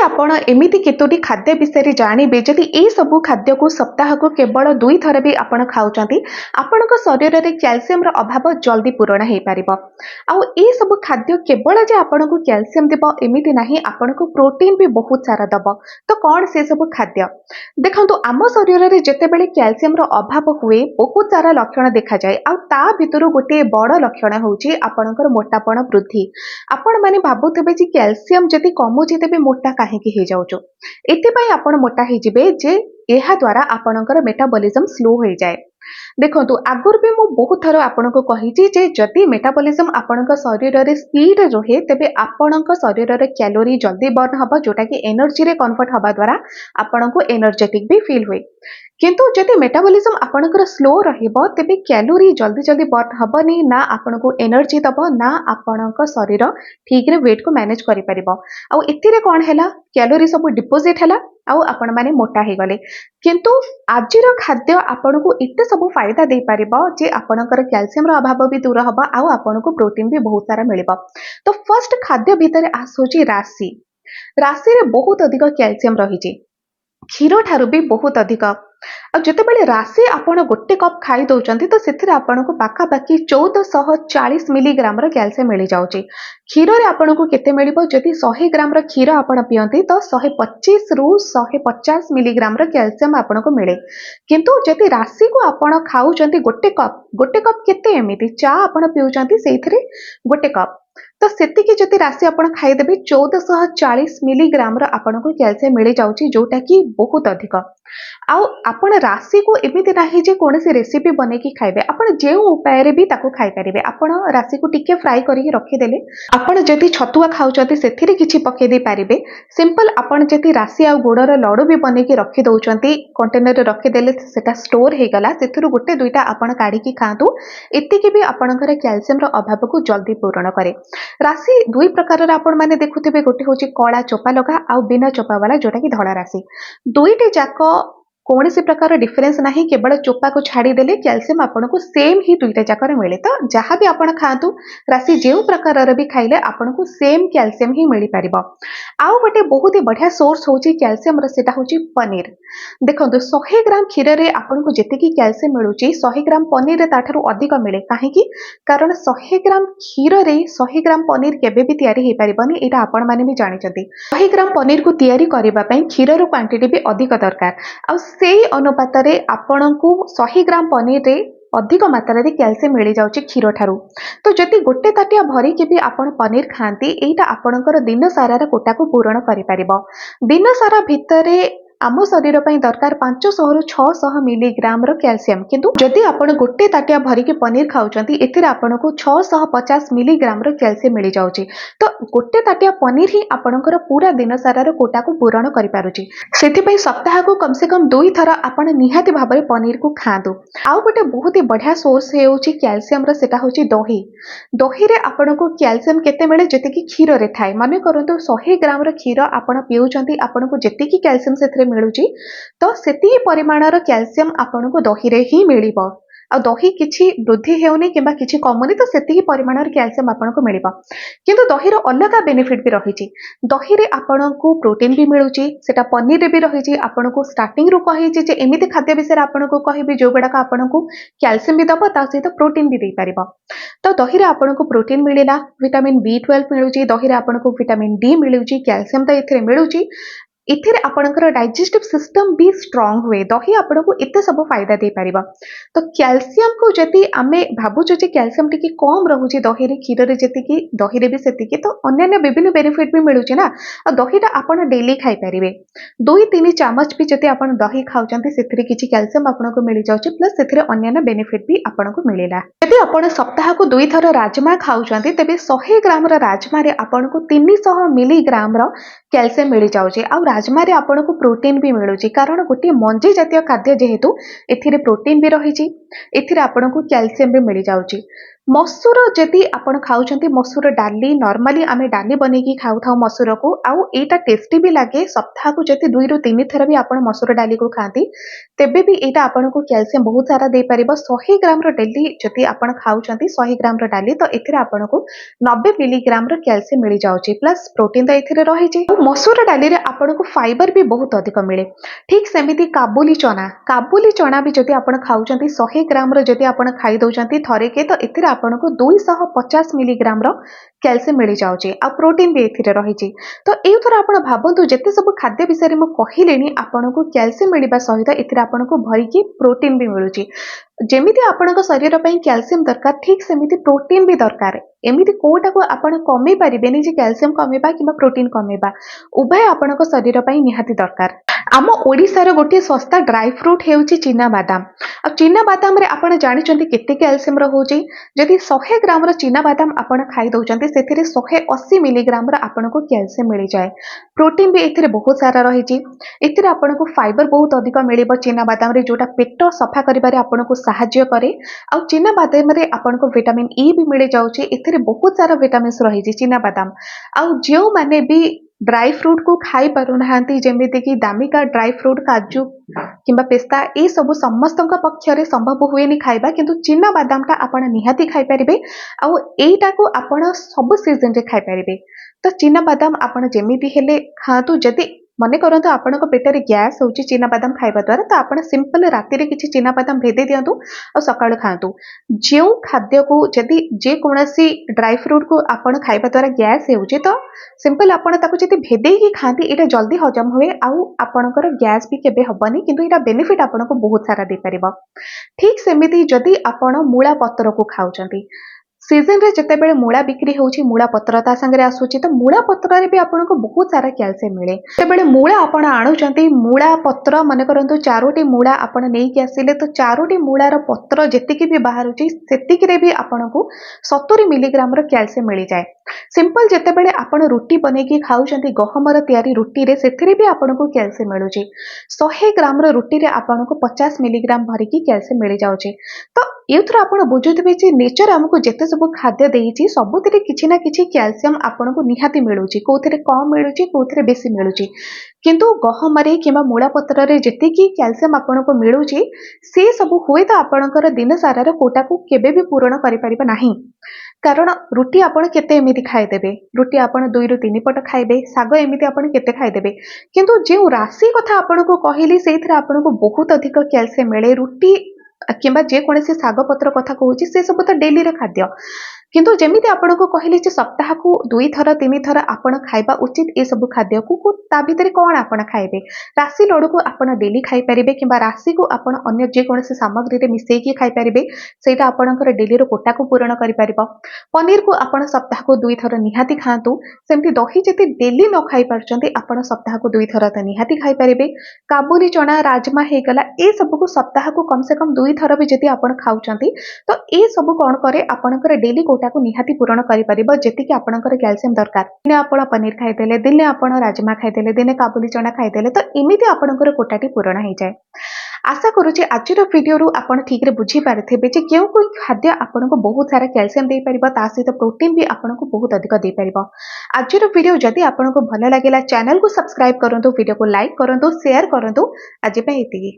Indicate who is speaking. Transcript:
Speaker 1: आपण एमिति केतोटी खाद्य विषय जानवे जदि ए सबु खाद्य को सप्ताह को केवल 2 थर भी आपण खाउचंती आपणक शरीर रे कैल्शियम रो अभाव जल्दी पूरण हो पार आउ ए सबु खाद्य केवल जे आपण को कैल्शियम देब एमिति नाही आपण को प्रोटीन भी बहुत सारा दब तो कौन से सबु खाद्य देखंतु आम शरीर रे जेते बेले कैल्शियम रो अभाव हुए बहुत सारा लक्षण देखा जाए आउ ता भितरु गोटे बड़ लक्षण होउची आपणकर मोटापण वृद्धि आपण माने भाबुथिबे जे कैल्शियम जदि कमुची तेबे मोटा काहेकि हो जाउचो एथिपाई आपण मोटा हो जिबे जे एहा द्वारा आपणकर मेटाबॉलिज्म स्लो हो जाए देखंतु आगुर भी मु बहुत थर आपनको कहिची जे जदि मेटाबॉलिज्म आपणक शरीर रे स्पीड रहे तेबे आपणक शरीर रे कैलोरी जल्दी बर्न हबो जोटा कि एनर्जी रे कन्वर्ट हबा द्वारा आपणको एनर्जेटिक भी फील हुए किंतु जदि मेटाबॉलिज्म आपणकर स्लो रहिबो तेबे कैलोरी जल्दी जल्दी बर्न हबनी ना आपणको एनर्जी दबो ना आपणक शरीर ठीक रे वेट को मैनेज करि परिबो आ एथिरे कोन हैला कैलोरी सब डिपोजिट हैला आउ आपण माने मोटा हे गले किंतु आजिर खाद्य आपनको एते सब फायदा दे पारिबो जे आपणकर कैल्शियम रो अभाव भी दूर हबो आउ आपनको प्रोटीन भी बहुत सारा मिलिबो तो फर्स्ट खाद्य भीतर आसुची राशि राशि रे बहुत अधिक कैल्शियम रहिची क्षीर ठारू भी बहुत अधिक जितेबाला राशि आपण गोटे कप खाई दौरान तो से आपको पाखापाखि 1440 मिलीग्राम कैल्शियम मिल जाऊँगी क्षीर रे आपन को केते मिलिबो जदि 100 ग्राम क्षीर आपण पियंती तो 125 रु 150 मिलीग्राम कैल्शियम आपन को मिले किंतु जदि राशि को आपण खाऊचंती गोटे कप केते एमिति चा आपण पिउचंती सेइथरे गोटे कप तो सेतिकी जदि राशि आपण खाइदेबे 1440 मिलीग्राम आपन को कैल्शियम मिल जाउची जोटा कि बहुत अधिक आउ आपण राशि को एमिति नाही जे कोनोसी रेसिपी बने की खाइबे आपण जे उपाय रे भी ताको खाइ परिबे आपण राशि को टिके फ्राई करिके रखि देले आपण जदि छतुआ खाउचंती सेथिरे किछि पके दे पारिबे सिंपल आपण जदि राशि आ गुड़र लडू भी बने की रखि दउचंती कंटेनर रे रखि देले सेटा स्टोर हे गला सेथिरु गोटे दुईटा आपण काढी की खातु एतिकी भी आपणकर कैल्शियम रो अभाव को जल्दी पूर्ण करे राशि दुई प्रकार आपण माने देखुथिबे गोटे होची कळा चोपा लगा आ बिना चोपा वाला जोटा कि धड़ा राशि दुईटे जाक कौन से प्रकार डिफरेंस नहीं केवल चोपा को छाड़ी देले कैल्शियम आपन को सेम ही दुईटा जाकर मिले तो जहाँ भी आपण खातु राशि जो प्रकार भी खाइले आपन को सेम कैल्शियम ही मिल पारिबो आउ गोटे बहुत ही बढ़िया सोर्स होची कैल्शियम रो सेटा होची पनीर देखंतु 100 ग्राम क्षीर रे आपन को जेतिकी कैल्शियम मिलुची 100 ग्राम पनीर रे ताठारु अधिक मिले काहे कि कारण 100 ग्राम क्षीर रे 100 ग्राम पनीर केबे भी तयारी हे पारिबनी एटा आपण माने भी जानिचंती 100 ग्राम पनीर को तयारी करबा पई क्षीर रो क्वांटिटी भी अधिक दरकार आ सेई अनुपात रे आपणको 100 ग्राम पनीर रे अधिक मात्रा रे कैल्शियम मिल जाउची क्षीर ठारू तो जदि गोटे ताटिया भरी के भी आपण पनीर खांती एटा आपणकर दिन सारा रे कोटा को पूर्ण करि परिबो दिन सारा भितरे आम शरीर पर दरकार 500 रु 600 मिलीग्राम कैल्शियम किंतु जदि आपण गोटे ताटिया भरिके पनीर खाउचंती एथिरे आपनको 650 मिलीग्राम कैल्शियम मिल जाउची तो गोटे ताटिया पनीर ही आपणकर पूरा दिन सारा रे कोटा को पूर्ण करि पारुची सेति पई सप्ताह को कम से कम 2 थर आपण निहाती भाबरे पनीर को खांतु आउ गोटे बहुत ही बढ़िया सोर्स हेउची कैल्शियम रो सेटा होची दही दही रे आपनको कैल्शियम केते मिले जति कि क्षीर रे थाए माने करंतु 100 ग्राम रो क्षीर आपण पिउचंती आपनको जति कि कैल्शियम सेथरे मिलुची तो सेती परिमाणर कैल्शियम आपनको दही रे ही मिलिबो आ दही किछि वृद्धि हेउनी किबा किछि कमुनी तो सेती परिमाणर कैल्शियम आपनको मिलिबो किंतु दही रो अलग बेनिफिट भी रहिची दही रे आपनको प्रोटीन भी मिलुची सेटा पनीर रे भी रहिची आपनको स्टार्टिंग रू कहिची जे एमिति खाद्य विषय आपनको कहिबी जो गुडा आपनको कैल्शियम भी दबो ता सहित प्रोटीन भी दे पारिबो तो दही रे आपनको प्रोटीन मिलिला विटामिन B12 मिलुची दही रे आपनको विटामिन D मिलुची कैल्शियम तो एथिरे मिलुची इथिरे आपणकर डाइजेस्टिव सिस्टम भी स्ट्रांग हुए दही आपनको एते सब फायदा दे पारिबा तो कैल्शियम को जति आमे भाबुछु जे कैल्शियम टिके कम रहुची दही रे क्षीर रे जति कि दही रे भी सेति कि तो अन्य विभिन्न बेनिफिट भी मिलुची ना आ दहीटा आपण डेली खाई परिबे 2-3 चम्मच भी जति आपण दही खाउचंती सेथिरे किछि कैल्शियम आपनको मिल जाउची प्लस सेथिरे अन्य बेनिफिट भी आपनको मिलेला यदि आपण सप्ताह को 2 थर राजमा खाउचंती तेबे 100 ग्राम रो राजमा रे आपनको 300 मिलीग्राम रो कैल्शियम मिल जाउची आ राजमा रे आपनको प्रोटीन भी मिलुची कारण गोटे मंजी जातीय खाद्य जेहेतु एथिरे प्रोटीन भी रहिची ଏଥିରେ ଆପଣଙ୍କୁ କ୍ୟାଲସିୟମ ବି ମିଳିଯାଉଛି। ମସୁର ଯଦି ଆପଣ ଖାଉଛନ୍ତି, ମସୁର ଡାଲି ନର୍ମାଲି ଆମେ ଡାଲି ବନେଇକି ଖାଉଥାଉ ମସୁରକୁ, ଆଉ ଏଇଟା ଟେଷ୍ଟି ବି ଲାଗେ। ସପ୍ତାହକୁ ଯଦି 2ରୁ 3 ଥର ବି ଆପଣ ମସୁର ଡାଲିକୁ ଖାଆନ୍ତି, ତେବେ ବି ଏଇଟା ଆପଣଙ୍କୁ କ୍ୟାଲସିୟମ ବହୁତ ସାରା ଦେଇପାରିବ। 100 ଗ୍ରାମର ଡେଲି ଯଦି ଆପଣ ଖାଉଛନ୍ତି 100 ଗ୍ରାମର ଡାଲି, ତ ଏଥିରେ ଆପଣଙ୍କୁ 90 ମିଲିଗ୍ରାମର କ୍ୟାଲସିୟମ ମିଳିଯାଉଛି, ପ୍ଲସ୍ ପ୍ରୋଟିନ ତ ଏଥିରେ ରହିଛି। ମସୁର ଡାଲିରେ ଆପଣଙ୍କୁ ଫାଇबर ବି ବହୁତ ଅଧିକ ମିଳେ। ଠିକ୍ ସେମିତି କାବୁଲି ଚଣା ବି ଯଦି ଆପଣ ଖାଉଛନ୍ତି, 100 ଗ୍ରାମର ଯଦି ଆପଣ ଖାଇଦେଉଛନ୍ତି ଥରେକେ, ତ ଏଥିରେ ଆପଣଙ୍କୁ 250 ମିଲିଗ୍ରାମର କ୍ୟାଲସିୟମ ମିଳିଯାଉଛି, ଆଉ ପ୍ରୋଟିନ ବି ଏଥିରେ ରହିଛି। ତ ଏଇଥର ଆପଣ ଭାବନ୍ତୁ, ଯେତେ ସବୁ ଖାଦ୍ୟ ବିଷୟରେ ମୁଁ କହିଲିଣି, ଆପଣଙ୍କୁ କ୍ୟାଲସିୟମ ମିଳିବା ସହିତ ଏଥିରେ ଆପଣଙ୍କୁ ଭରିକି ପ୍ରୋଟିନ ବି ମିଳୁଛି। ଯେମିତି ଆପଣଙ୍କ ଶରୀର ପାଇଁ କ୍ୟାଲସିୟମ ଦରକାର, ଠିକ୍ ସେମିତି ପ୍ରୋଟିନ ବି ଦରକାର। ଏମିତି କୋଉଟାକୁ ଆପଣ କମେଇ ପାରିବେନି ଯେ କ୍ୟାଲସିୟମ କମେଇବା କିମ୍ବା ପ୍ରୋଟିନ କମେଇବା, ଉଭୟ ଆପଣଙ୍କ ଶରୀର ପାଇଁ ନିହାତି ଦରକାର। ଆମ ଓଡ଼ିଶାର ଗୋଟିଏ ଶସ୍ତା ଡ୍ରାଇ ଫ୍ରୁଟ୍ ହେଉଛି ଚିନାବାଦାମ। ଆଉ ଚିନାବାଦାମରେ ଆପଣ ଜାଣିଛନ୍ତି କେତେ କ୍ୟାଲସିୟମ ରହୁଛି? ଯଦି 100 ଗ୍ରାମର ଚିନାବାଦାମ ଆପଣ ଖାଇଦେଉଛନ୍ତି, ସେଥିରେ 180 ମିଲିଗ୍ରାମର ଆପଣଙ୍କୁ କ୍ୟାଲସିୟମ ମିଳିଯାଏ। ପ୍ରୋଟିନ ବି ଏଥିରେ ବହୁତ ସାରା ରହିଛି। ଏଥିରେ ଆପଣଙ୍କୁ ଫାଇबर ବହୁତ ଅଧିକ ମିଳିବ ଚିନାବାଦାମରେ, ଯୋଉଟା ପେଟ ସଫା କରିବାରେ ଆପଣଙ୍କୁ ସାହାଯ୍ୟ କରେ। ଆଉ ଚିନାବାଦାମରେ ଆପଣଙ୍କୁ ଭିଟାମିନ ଇ ବି ମିଳିଯାଉଛି। ଏଥିରେ ବହୁତ ସାରା ଭିଟାମିନ୍ସ ରହିଛି ଚିନାବାଦାମ। ଆଉ ଯେଉଁମାନେ ବି ଡ୍ରାଇ ଫ୍ରୁଟ୍କୁ ଖାଇ ପାରୁନାହାନ୍ତି, ଯେମିତିକି ଦାମିକା ଡ୍ରାଇ ଫ୍ରୁଟ୍, କାଜୁ କିମ୍ବା ପେସ୍ତା, ଏସବୁ ସମସ୍ତଙ୍କ ପକ୍ଷରେ ସମ୍ଭବ ହୁଏନି ଖାଇବା, କିନ୍ତୁ ଚିନାବାଦାମଟା ଆପଣ ନିହାତି ଖାଇପାରିବେ। ଆଉ ଏଇଟାକୁ ଆପଣ ସବୁ ସିଜନରେ ଖାଇପାରିବେ। ତ ଚିନାବାଦାମ ଆପଣ ଯେମିତି ହେଲେ ଖାଆନ୍ତୁ। ଯଦି ମନେ କରନ୍ତୁ ଆପଣଙ୍କ ପେଟରେ ଗ୍ୟାସ୍ ହେଉଛି ଚିନାବାଦାମ ଖାଇବା ଦ୍ୱାରା, ତ ଆପଣ ସିମ୍ପଲ ରାତିରେ କିଛି ଚିନାବାଦାମ ଭେଦେଇ ଦିଅନ୍ତୁ ଆଉ ସକାଳୁ ଖାଆନ୍ତୁ। ଯେଉଁ ଖାଦ୍ୟକୁ, ଯଦି ଯେକୌଣସି ଡ୍ରାଇ ଫ୍ରୁଟ୍କୁ ଆପଣ ଖାଇବା ଦ୍ୱାରା ଗ୍ୟାସ୍ ହେଉଛି, ତ ସିମ୍ପଲ ଆପଣ ତାକୁ ଯଦି ଭେଦେଇକି ଖାଆନ୍ତି, ଏଇଟା ଜଲ୍ଦି ହଜମ ହୁଏ ଆଉ ଆପଣଙ୍କର ଗ୍ୟାସ୍ ବି କେବେ ହବନି, କିନ୍ତୁ ଏଇଟା ବେନିଫିଟ୍ ଆପଣଙ୍କୁ ବହୁତ ସାରା ଦେଇପାରିବ। ଠିକ୍ ସେମିତି ଯଦି ଆପଣ ମୂଳା ପତ୍ରକୁ ଖାଉଛନ୍ତି, ସିଜନରେ ଯେତେବେଳେ ମୂଳା ବିକ୍ରି ହେଉଛି, ମୂଳା ପତ୍ର ତା ସାଙ୍ଗରେ ଆସୁଛି, ତ ମୂଳା ପତ୍ରରେ ବି ଆପଣଙ୍କୁ ବହୁତ ସାରା କ୍ୟାଲସିୟମ ମିଳେ। ଯେତେବେଳେ ମୂଳା ଆପଣ ଆଣୁଛନ୍ତି, ମୂଳା ପତ୍ର ମନେ କରନ୍ତୁ 4ଟି ମୂଳା ଆପଣ ନେଇକି ଆସିଲେ, ତ 4ଟି ମୂଳାର ପତ୍ର ଯେତିକି ବି ବାହାରୁଛି, ସେତିକିରେ ବି ଆପଣଙ୍କୁ 70 ମିଲିଗ୍ରାମର କ୍ୟାଲସିୟମ ମିଳିଯାଏ। ସିମ୍ପଲ ଯେତେବେଳେ ଆପଣ ରୁଟି ବନେଇକି ଖାଉଛନ୍ତି ଗହମର ତିଆରି ରୁଟିରେ, ସେଥିରେ ବି ଆପଣଙ୍କୁ କ୍ୟାଲସିୟମ ମିଳୁଛି। 100 ଗ୍ରାମର ରୁଟିରେ ଆପଣଙ୍କୁ 50 ମିଲିଗ୍ରାମ ଭରିକି କ୍ୟାଲସିୟମ ମିଳିଯାଉଛି। ତ ଏଇଥିରୁ ଆପଣ ବୁଝୁଥିବେ ଯେ ନେଚର ଆମକୁ ଯେତେ ସବୁ ଖାଦ୍ୟ ଦେଇଛି, ସବୁଥିରେ କିଛି ନା କିଛି କ୍ୟାଲସିୟମ ଆପଣଙ୍କୁ ନିହାତି ମିଳୁଛି। କୋଉଥିରେ କମ୍ ମିଳୁଛି, କୋଉଥିରେ ବେଶୀ ମିଳୁଛି, କିନ୍ତୁ ଗହମରେ କିମ୍ବା ମୂଳା ପତ୍ରରେ ଯେତିକି କ୍ୟାଲସିୟମ ଆପଣଙ୍କୁ ମିଳୁଛି, ସେ ସବୁ ହୁଏତ ଆପଣଙ୍କର ଦିନ ସାରାର କୋଟାକୁ କେବେ ବି ପୂରଣ କରିପାରିବ ନାହିଁ। କାରଣ ରୁଟି ଆପଣ କେତେ ଏମିତି ଖାଇଦେବେ, ରୁଟି ଆପଣ 2ରୁ 3 ପଟ ଖାଇବେ, ଶାଗ ଏମିତି ଆପଣ କେତେ ଖାଇଦେବେ। କିନ୍ତୁ ଯେଉଁ ରାଶି କଥା ଆପଣଙ୍କୁ କହିଲି, ସେଇଥିରେ ଆପଣଙ୍କୁ ବହୁତ ଅଧିକ କ୍ୟାଲସିୟମ ମିଳେ। ରୁଟି କିମ୍ବା ଯେକୌଣସି ଶାଗ ପତ୍ର କଥା କହୁଛି, ସେ ସବୁ ତ ଡେଲିର ଖାଦ୍ୟ। କିନ୍ତୁ ଯେମିତି ଆପଣଙ୍କୁ କହିଲି ଯେ ସପ୍ତାହକୁ 2 ଥର 3 ଥର ଆପଣ ଖାଇବା ଉଚିତ ଏସବୁ ଖାଦ୍ୟକୁ। ତା ଭିତରେ କ'ଣ ଆପଣ ଖାଇବେ? ରାଶି ଲଡ଼ୁକୁ ଆପଣ ଡେଲି ଖାଇପାରିବେ, କିମ୍ବା ରାଶିକୁ ଆପଣ ଅନ୍ୟ ଯେକୌଣସି ସାମଗ୍ରୀରେ ମିଶେଇକି ଖାଇପାରିବେ। ସେଇଟା ଆପଣଙ୍କର ଡେଲିର କୋଟାକୁ ପୂରଣ କରିପାରିବ। ପନିରକୁ ଆପଣ ସପ୍ତାହକୁ 2 ଥର ନିହାତି ଖାଆନ୍ତୁ। ସେମିତି ଦହି ଯଦି ଡେଲି ନ ଖାଇପାରୁଛନ୍ତି, ଆପଣ ସପ୍ତାହକୁ 2 ଥର ତ ନିହାତି ଖାଇପାରିବେ। କାବୁଲି ଚଣା, ରାଜମା ହେଇଗଲା, ଏସବୁକୁ ସପ୍ତାହକୁ କମ ସେ କମ 2 ଥର ବି ଯଦି ଆପଣ ଖାଉଛନ୍ତି, ତ ଏସବୁ କ'ଣ କରେ, ଆପଣଙ୍କର ଡେଲି କୋଟାକୁ ନିହାତି ପୂରଣ କରିପାରିବ, ଯେତିକି ଆପଣଙ୍କର କ୍ୟାଲସିୟମ ଦରକାର। ଦିନେ ଆପଣ ପନିର ଖାଇଦେଲେ, ଦିନେ ଆପଣ ରାଜମା ଖାଇଦେଲେ, ଦିନେ କାବୁଲି ଚଣା ଖାଇଦେଲେ, ତ ଏମିତି ଆପଣଙ୍କର କୋଟାଟି ପୂରଣ ହେଇଯାଏ। ଆଶା କରୁଛି ଆଜିର ଭିଡ଼ିଓରୁ ଆପଣ ଠିକରେ ବୁଝିପାରିଥିବେ ଯେ କେଉଁ କେଉଁ ଖାଦ୍ୟ ଆପଣଙ୍କୁ ବହୁତ ସାରା କ୍ୟାଲସିୟମ ଦେଇପାରିବ, ତା ସହିତ ପ୍ରୋଟିନ ବି ଆପଣଙ୍କୁ ବହୁତ ଅଧିକ ଦେଇପାରିବ। ଆଜିର ଭିଡ଼ିଓ ଯଦି ଆପଣଙ୍କୁ ଭଲ ଲାଗିଲା, ଚ୍ୟାନେଲକୁ ସବସ୍କ୍ରାଇବ କରନ୍ତୁ, ଭିଡ଼ିଓକୁ ଲାଇକ୍ କରନ୍ତୁ, ସେୟାର କରନ୍ତୁ। ଆଜି ପାଇଁ ଏତିକି।